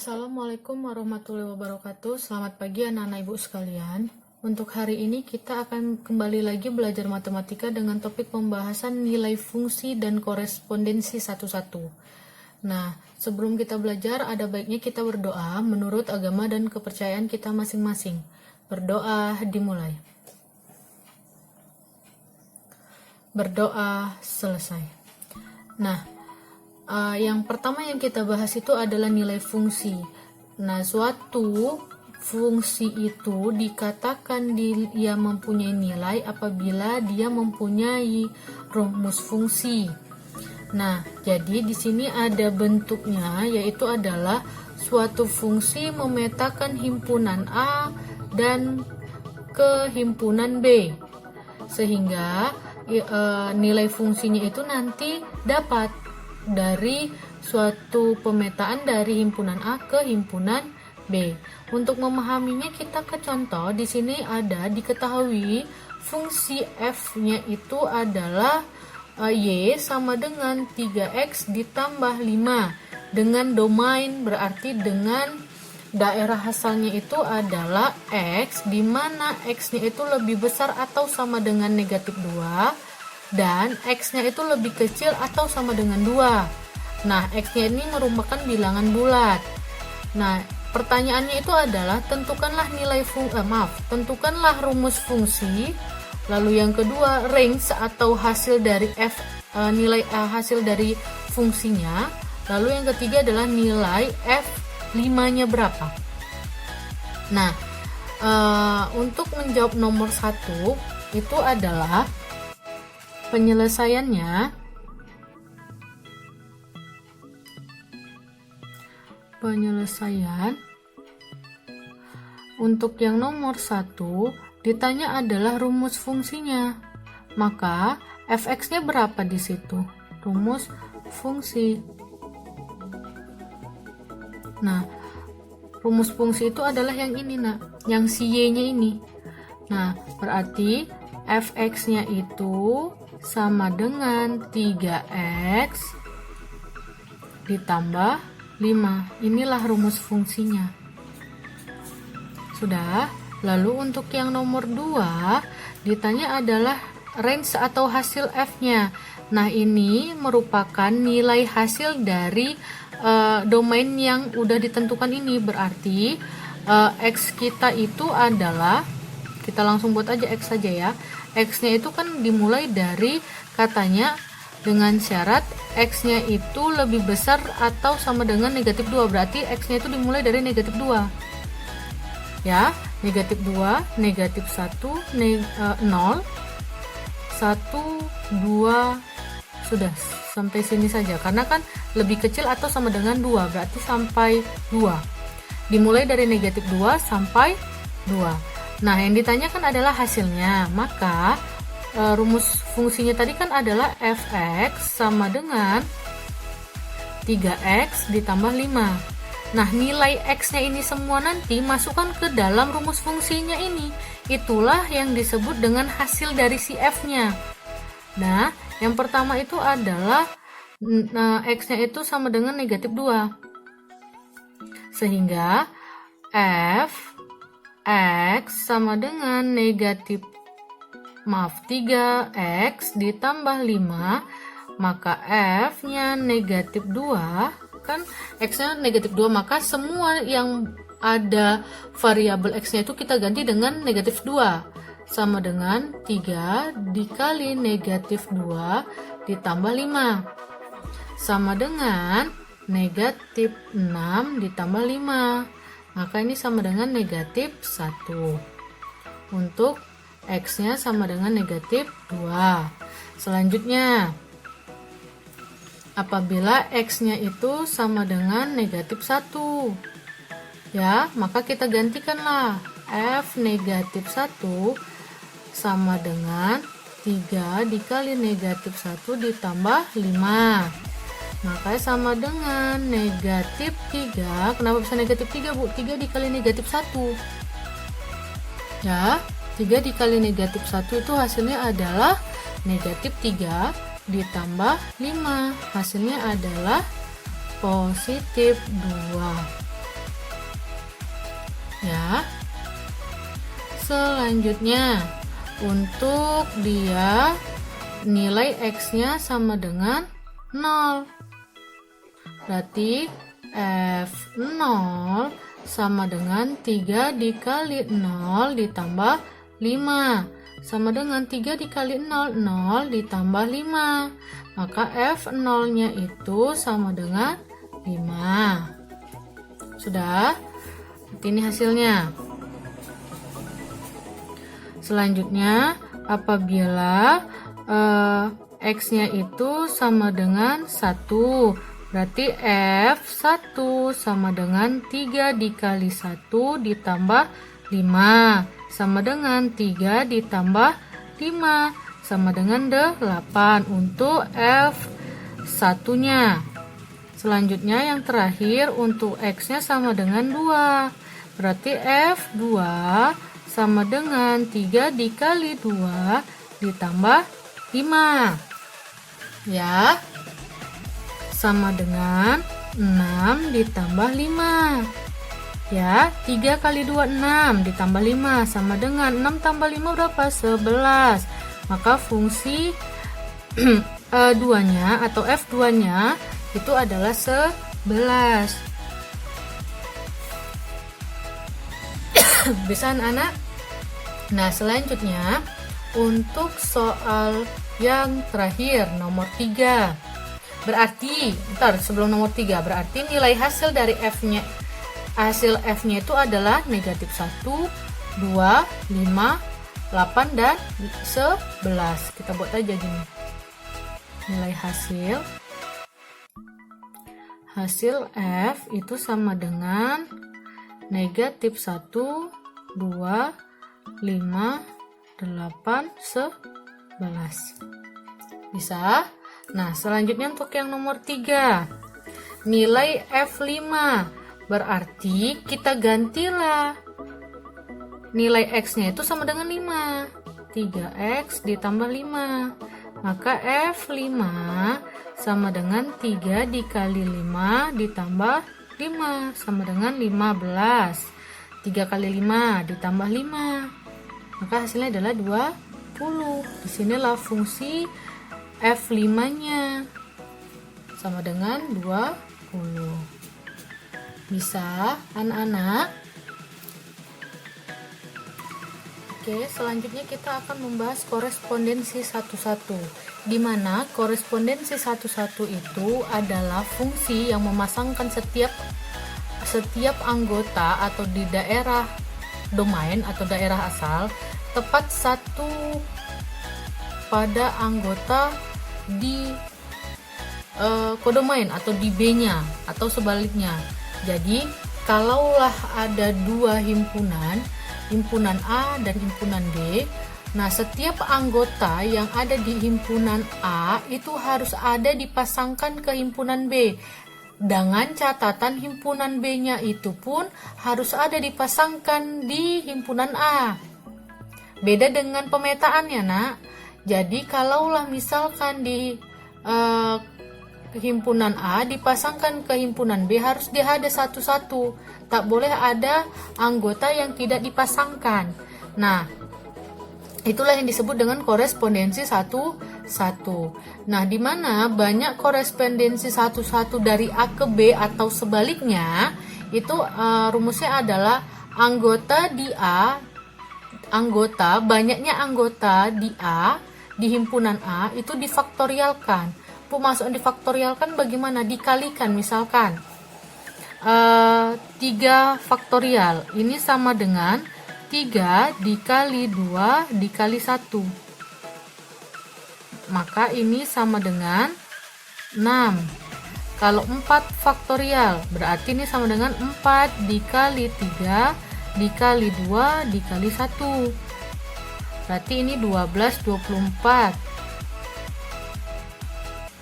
Assalamualaikum warahmatullahi wabarakatuh. Selamat pagi anak-anak ibu sekalian. Untuk hari ini kita akan kembali lagi belajar matematika dengan topik pembahasan nilai fungsi dan korespondensi satu-satu. Nah, sebelum kita belajar ada baiknya kita berdoa menurut agama dan kepercayaan kita masing-masing. Berdoa dimulai. Berdoa selesai. Nah, yang pertama yang kita bahas itu adalah nilai fungsi. Nah, suatu fungsi itu dikatakan dia mempunyai nilai apabila dia mempunyai rumus fungsi. Nah, jadi di sini ada bentuknya, yaitu adalah suatu fungsi memetakan himpunan A dan ke himpunan B, sehingga nilai fungsinya itu nanti dapat dari suatu pemetaan dari himpunan A ke himpunan B. Untuk memahaminya kita ke contoh. Di sini ada diketahui fungsi f-nya itu adalah y sama dengan 3x ditambah 5 dengan domain, berarti dengan daerah asalnya itu adalah x, di mana x-nya itu lebih besar atau sama dengan negatif 2 dan x-nya itu lebih kecil atau sama dengan 2. Nah, x-nya ini merupakan bilangan bulat. Nah, pertanyaannya itu adalah tentukanlah tentukanlah rumus fungsi. Lalu yang kedua, range atau hasil dari f, nilai hasil dari fungsinya. Lalu yang ketiga adalah nilai f5-nya berapa. Nah, untuk menjawab nomor 1 itu adalah penyelesaian untuk yang nomor 1 ditanya adalah rumus fungsinya, maka fx-nya berapa di situ, rumus fungsi. Nah, rumus fungsi itu adalah yang ini, yang si y-nya ini. Nah, berarti fx-nya itu sama dengan 3x ditambah 5. Inilah rumus fungsinya. Sudah. Lalu untuk yang nomor 2 ditanya adalah range atau hasil f-nya. Nah, ini merupakan nilai hasil dari domain yang udah ditentukan ini. Berarti x kita itu adalah, kita langsung buat aja x saja ya. X-nya itu kan dimulai dari katanya dengan syarat X-nya itu lebih besar atau sama dengan negatif 2. Berarti X-nya itu dimulai dari negatif 2. Ya, negatif 2, negatif 1, 0, 1, 2, sudah sampai sini saja. Karena kan lebih kecil atau sama dengan 2, berarti sampai 2. Dimulai dari negatif 2 sampai 2. Nah, yang ditanyakan adalah hasilnya. Maka rumus fungsinya tadi kan adalah fx sama dengan 3x ditambah 5. Nah, nilai x-nya ini semua nanti masukkan ke dalam rumus fungsinya ini. Itulah yang disebut dengan hasil dari si f-nya. Nah, yang pertama itu adalah x-nya itu sama dengan negatif 2. Sehingga f x sama dengan 3x ditambah 5, maka f-nya negatif 2, kan x-nya negatif 2, maka semua yang ada variabel x-nya itu kita ganti dengan negatif 2, sama dengan 3 dikali negatif 2 ditambah 5, sama dengan negatif 6 ditambah 5. Maka ini sama dengan negatif 1. Untuk x-nya sama dengan negatif 2. Selanjutnya, apabila x-nya itu sama dengan negatif 1, ya, maka kita gantikanlah f negatif 1 sama dengan 3 dikali negatif 1 ditambah 5. Maka sama dengan negatif 3. Kenapa bisa negatif 3, Bu? 3 dikali negatif 1. Ya, 3 dikali negatif 1 itu hasilnya adalah negatif 3 ditambah 5. Hasilnya adalah positif 2. ya. Selanjutnya untuk dia nilai X-nya sama dengan 0. Berarti F0 sama dengan 3 dikali 0 ditambah 5. Sama dengan 3 dikali 0, 0 ditambah 5. Maka F0-nya itu sama dengan 5. Sudah? Ini hasilnya. Selanjutnya, apabila X-nya itu sama dengan 1, berarti F1 sama dengan 3 dikali 1 ditambah 5, sama dengan 3 ditambah 5, sama dengan 8 untuk F1-nya. Selanjutnya yang terakhir untuk X-nya sama dengan 2, berarti F2 sama dengan 3 dikali 2 ditambah 5, ya, sama dengan 6 ditambah 5, ya. 3 kali 2 6 ditambah 5 sama dengan 6 tambah 5 berapa? 11. Maka fungsi 2-nya atau F2-nya itu adalah 11. Bisa anak? Nah, selanjutnya untuk soal yang terakhir nomor 3. Berarti, sebelum nomor 3, berarti nilai hasil dari F-nya, hasil F-nya itu adalah negatif 1, 2, 5, 8, dan 11. Kita buat aja gini. Nilai hasil F itu sama dengan negatif 1, 2, 5, 8, 11. Bisa? Nah, selanjutnya untuk yang nomor 3. Nilai F5. Berarti kita gantilah. Nilai X-nya itu sama dengan 5. 3X ditambah 5. Maka F5 sama dengan 3 dikali 5 ditambah 5, sama dengan 15. 3 kali 5 ditambah 5, maka hasilnya adalah 20. Disinilah fungsi F5-nya sama dengan 20. Bisa anak-anak? Oke, selanjutnya kita akan membahas korespondensi satu-satu, di mana korespondensi satu-satu itu adalah fungsi yang memasangkan setiap anggota atau di daerah domain atau daerah asal tepat satu pada anggota di kodomain atau di B-nya atau sebaliknya. Jadi kalaulah ada dua himpunan A dan himpunan B, nah setiap anggota yang ada di himpunan A itu harus ada dipasangkan ke himpunan B. Dengan catatan himpunan B-nya itu pun harus ada dipasangkan di himpunan A. Beda dengan pemetaannya, nak. Jadi kalaulah misalkan di himpunan A dipasangkan ke himpunan B, harus dia ada satu-satu. Tak boleh ada anggota yang tidak dipasangkan. Nah, itulah yang disebut dengan korespondensi satu-satu. Nah, di mana banyak korespondensi satu-satu dari A ke B atau sebaliknya, itu rumusnya adalah banyaknya anggota di A, di himpunan A itu difaktorialkan. Pemaksud difaktorialkan bagaimana? Dikalikan, misalkan 3 faktorial ini sama dengan 3 dikali 2 dikali 1, maka ini sama dengan 6. Kalau 4 faktorial berarti ini sama dengan 4 dikali 3 dikali 2 dikali 1, berarti ini 12, 24.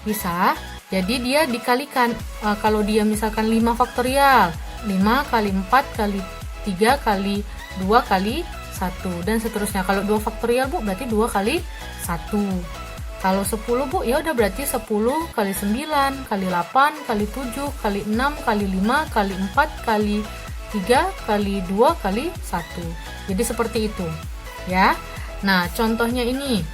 Bisa? Jadi dia dikalikan. Kalau dia misalkan 5 faktorial, 5 kali 4 kali 3 kali 2 kali 1 dan seterusnya. Kalau 2 faktorial, Bu, berarti 2 kali 1. Kalau 10, Bu, ya udah berarti 10 kali 9 kali 8 kali 7 kali 6 kali 5 kali 4 kali 3 kali 2 kali 1. Jadi seperti itu ya. Nah, contohnya ini.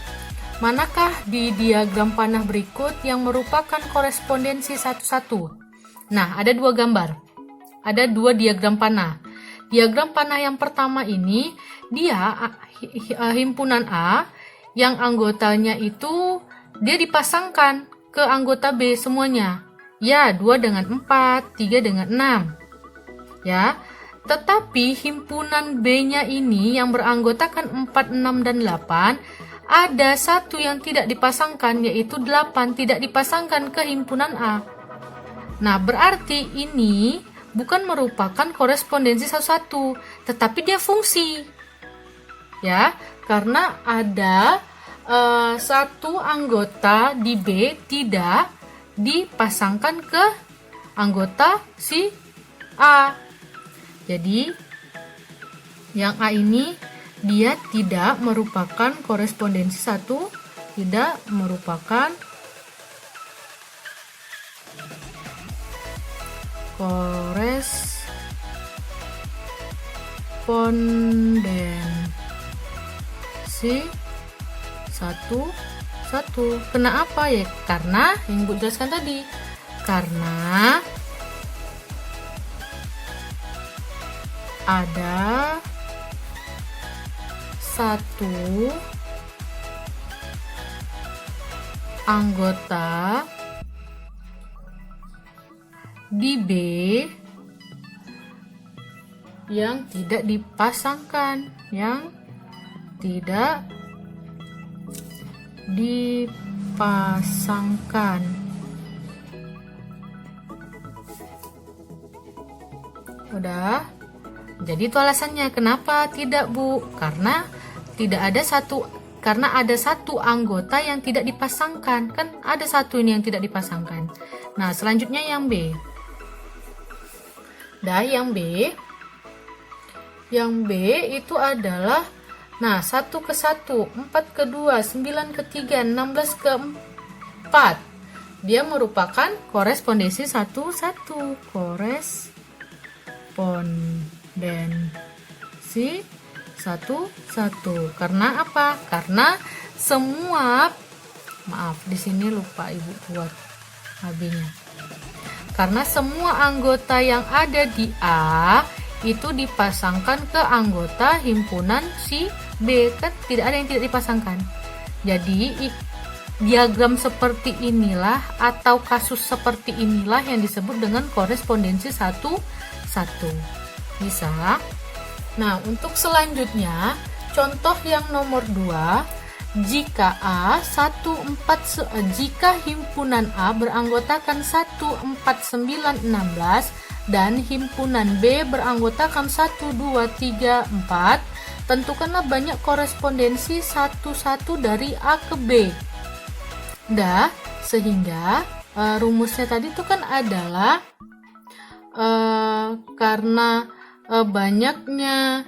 Manakah di diagram panah berikut yang merupakan korespondensi 1-1? Nah, ada dua gambar. Ada dua diagram panah. Diagram panah yang pertama ini, dia himpunan A, yang anggotanya itu dia dipasangkan ke anggota B semuanya. Ya, 2 dengan 4, 3 dengan 6. Ya, tetapi himpunan B-nya ini yang beranggotakan 4, 6, dan 8, ada satu yang tidak dipasangkan, yaitu 8 tidak dipasangkan ke himpunan A. Nah, berarti ini bukan merupakan korespondensi 1-1, tetapi dia fungsi. Ya, karena ada satu anggota di B tidak dipasangkan ke anggota si A. Jadi, yang A ini dia tidak merupakan korespondensi 1, tidak merupakan korespondensi 1-1. Kenapa ya? Karena yang Ibu jelaskan tadi, karena ada satu anggota di B yang tidak dipasangkan, Udah. Jadi itu alasannya kenapa tidak, Bu? Karena ada satu anggota yang tidak dipasangkan. Kan ada satu ini yang tidak dipasangkan. Nah, selanjutnya yang B. Yang B itu adalah 1 ke 1, 4 ke 2, 9 ke 3, 16 ke 4. Dia merupakan korespondensi 1-1. Korespondensi 1-1. Karena apa? Karena semua, di sini lupa Ibu buat AB-nya. Karena semua anggota yang ada di A itu dipasangkan ke anggota himpunan si B, kan tidak ada yang tidak dipasangkan. Jadi diagram seperti inilah atau kasus seperti inilah yang disebut dengan korespondensi 1-1. Bisa. Nah, untuk selanjutnya, contoh yang nomor 2, jika jika himpunan A beranggotakan 1, 4, 9, 16 dan himpunan B beranggotakan 1, 2, 3, 4, tentukanlah banyak korespondensi 1-1 dari A ke B. Sehingga rumusnya tadi itu kan adalah karena banyaknya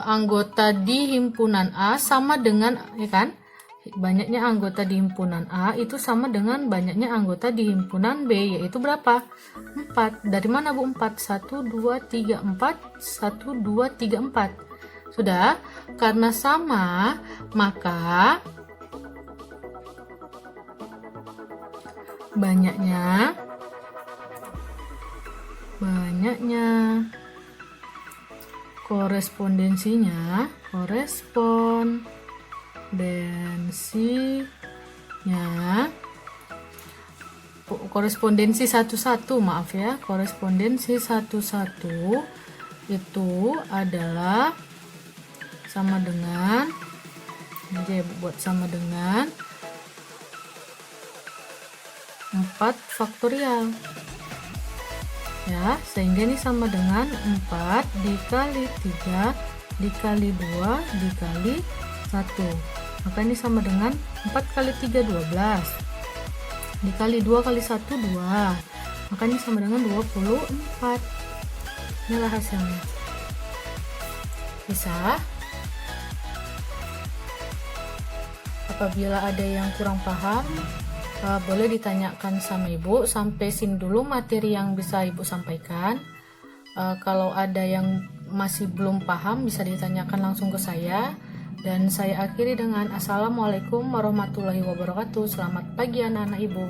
anggota di himpunan A sama dengan, ya kan? Banyaknya anggota di himpunan A itu sama dengan banyaknya anggota di himpunan B, yaitu berapa? 4. Dari mana, Bu? 4. 1, 2, 3, 4. 1, 2, 3, 4. Sudah? Karena sama, maka banyaknya korespondensinya korespondensi 1-1, maaf ya, korespondensi 1-1 itu adalah sama dengan, jadi buat sama dengan 4 faktorial ya, sehingga ini sama dengan 4 dikali 3 dikali 2 dikali 1, maka ini sama dengan 4 kali 3 12 dikali 2 kali 1 2, maka ini sama dengan 24. Inilah hasilnya. Bisa. Apabila ada yang kurang paham, boleh ditanyakan sama Ibu. Sampai sini dulu materi yang bisa Ibu sampaikan. Kalau ada yang masih belum paham bisa ditanyakan langsung ke saya. Dan saya akhiri dengan Assalamualaikum warahmatullahi wabarakatuh. Selamat pagi anak-anak ibu.